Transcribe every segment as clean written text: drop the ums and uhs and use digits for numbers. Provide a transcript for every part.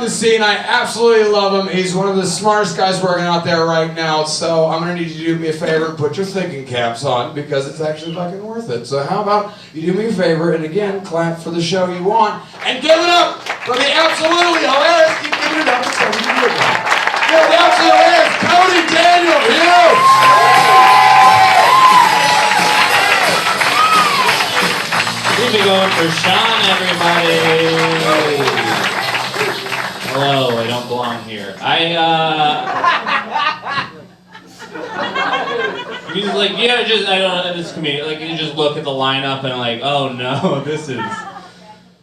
the scene. I absolutely love him. He's one of the smartest guys working out there right now. So I'm going to need you to do me a favor and put your thinking caps on because it's actually fucking worth it. So how about you do me a favor and again, clap for the show you want and give it up for the absolutely hilarious, keep giving it up, for the absolutely hilarious Cody Hughes. Keep it going for Sean, everybody. Hello, I don't belong here. He's like, yeah, just, I don't know, this comedian, like, you just look at the lineup and like, oh no, this is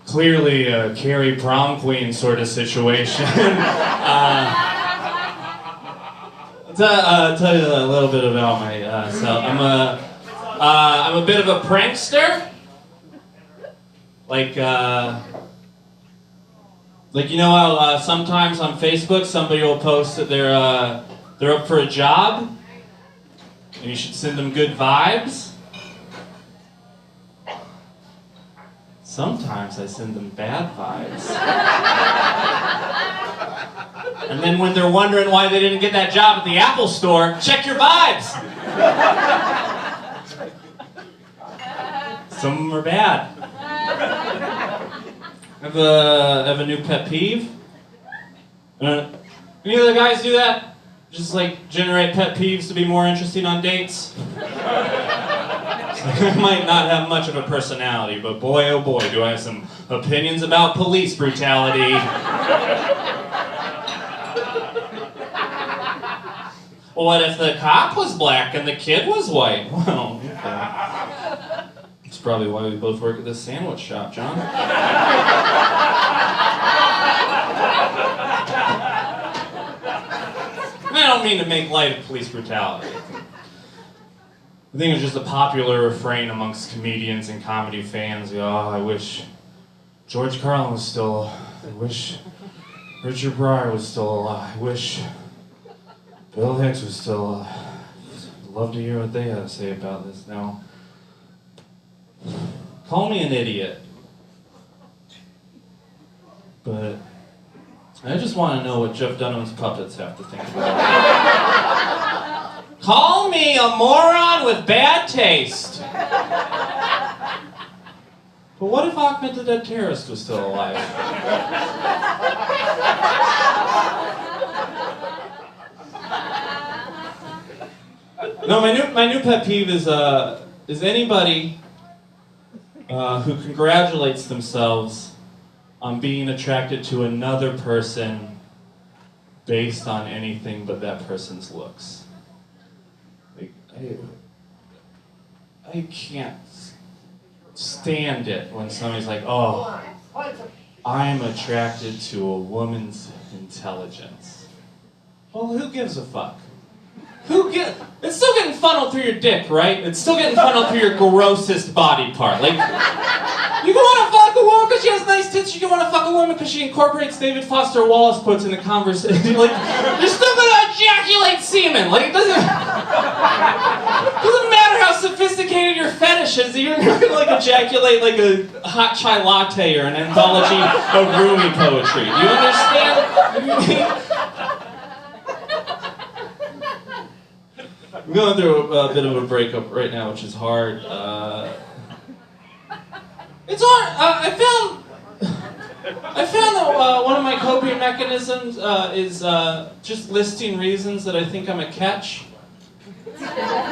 clearly a Carrie prom queen sort of situation. I'll tell you a little bit about myself. I'm a bit of a prankster. Like you know how sometimes on Facebook somebody will post that they're up for a job, and you should send them good vibes. Sometimes I send them bad vibes. And then when they're wondering why they didn't get that job at the Apple store, check your vibes. Some of them are bad. I have a new pet peeve. Any other guys do that? Just like generate pet peeves to be more interesting on dates? I might not have much of a personality, but boy oh boy do I have some opinions about police brutality. Well, what if the cop was black and the kid was white? Well, okay. That's probably why we both work at this sandwich shop, John. I don't mean to make light of police brutality. I think it's just a popular refrain amongst comedians and comedy fans. Oh, I wish George Carlin was still alive. I wish Richard Pryor was still alive. I wish Bill Hicks was still alive. I'd love to hear what they have to say about this now. Call me an idiot, but I just want to know what Jeff Dunham's puppets have to think about it. Call me a moron with bad taste. But what if Ahmed the Dead Terrorist was still alive? No, my new pet peeve is anybody who congratulates themselves on being attracted to another person based on anything but that person's looks. Like, I can't stand it when somebody's like, oh, I'm attracted to a woman's intelligence. Well, who gives a fuck? It's still getting funneled through your dick, right? It's still getting funneled through your grossest body part. Like, you can want to fuck a woman because she has nice tits. You can want to fuck a woman because she incorporates David Foster Wallace quotes in the conversation. Like, you're still gonna ejaculate semen. Like, it doesn't matter how sophisticated your fetish is. You're not gonna like ejaculate like a hot chai latte or an anthology of Rumi poetry. Do you understand? I'm going through a bit of a breakup right now, which is hard. It's hard. I found that one of my coping mechanisms is just listing reasons that I think I'm a catch.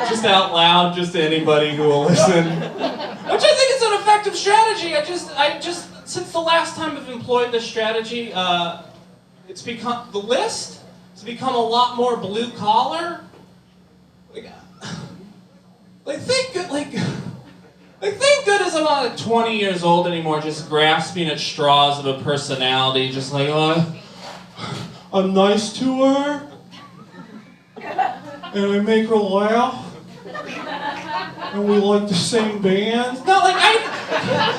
Just out loud, just to anybody who will listen. Which I think is an effective strategy. I just since the last time I've employed this strategy, it's become a lot more blue collar. Thank goodness I'm not 20 years old anymore, just grasping at straws of a personality, just like, I'm nice to her, and I make her laugh, and we like the same bands. No, like, I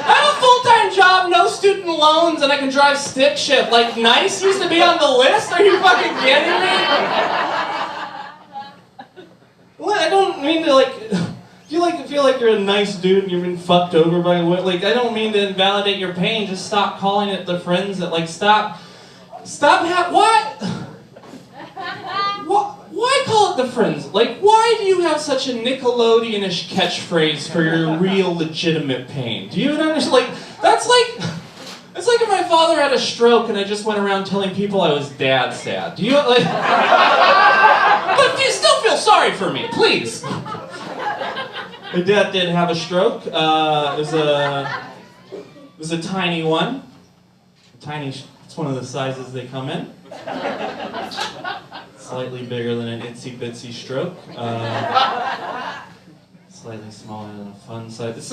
have a full-time job, no student loans, and I can drive stick shift. Like, nice used to be on the list? Are you fucking kidding me? Well, I don't mean to, like, feel like you're a nice dude and you've been fucked over by, like, I don't mean to invalidate your pain, just stop calling it the friends that, like, stop What? Why call it the Friends? Like, why do you have such a Nickelodeon-ish catchphrase for your real legitimate pain? Do you understand? Like, it's like if my father had a stroke and I just went around telling people I was dad sad. Do you, like... But you still feel sorry for me, please. My dad did have a stroke. It was a tiny one. It's one of the sizes they come in. Slightly bigger than an itsy bitsy stroke. Slightly smaller than a fun size. It's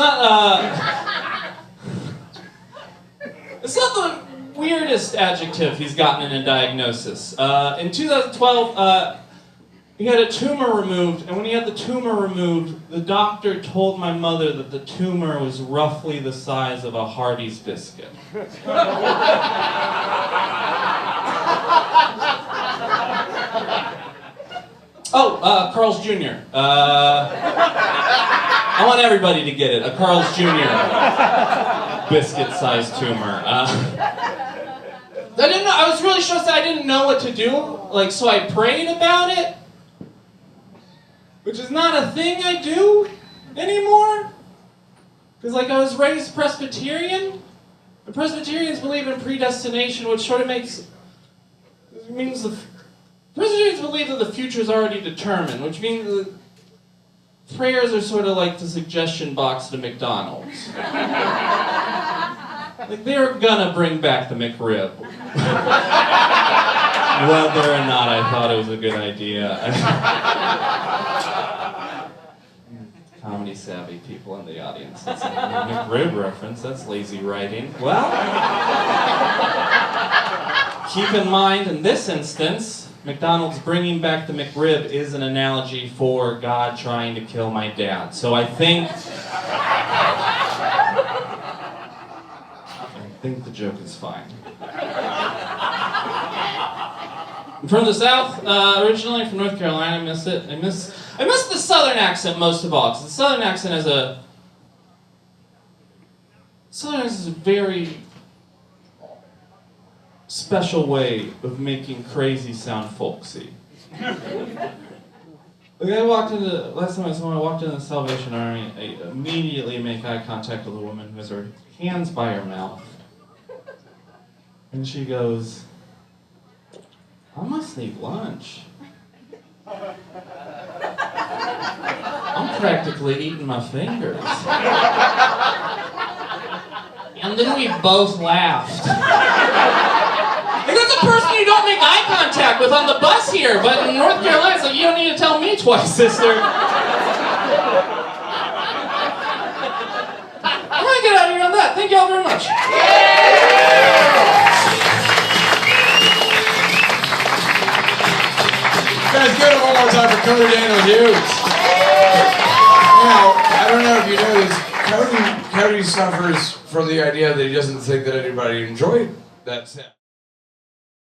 not the weirdest adjective he's gotten in a diagnosis. In 2012, he had a tumor removed, and when he had the tumor removed, the doctor told my mother that the tumor was roughly the size of a Hardee's biscuit. Oh, Carl's Jr. I want everybody to get it. A Carl's Jr. biscuit-sized tumor. I was really stressed that I didn't know what to do, like, so I prayed about it, which is not a thing I do anymore. Because, like, I was raised Presbyterian, and Presbyterians believe in predestination, which sort of means Presbyterians believe that the future is already determined, which means that prayers are sort of like the suggestion box to McDonald's. Like, they're gonna bring back the McRib. Whether or not I thought it was a good idea. Comedy savvy people in the audience. That's a McRib reference. That's lazy writing. Well, keep in mind in this instance, McDonald's bringing back the McRib is an analogy for God trying to kill my dad. So I think the joke is fine. I'm from the South, originally from North Carolina. I miss it. I miss the Southern accent most of all, because the Southern accent is a very special way of making crazy sound folksy. Like, last time I walked into the Salvation Army, I immediately make eye contact with a woman who has her hands by her mouth. And she goes, "I must need lunch. I'm practically eating my fingers." And then we both laughed. Like, that's a person you don't make eye contact with on the bus here, but in North Carolina, it's like, you don't need to tell me twice, sister. I'm gonna get out of here on that. Thank y'all very much. Guys, give it one more time for Cody Hughes. Now, I don't know if you know this, Cody suffers from the idea that he doesn't think that anybody enjoyed that set.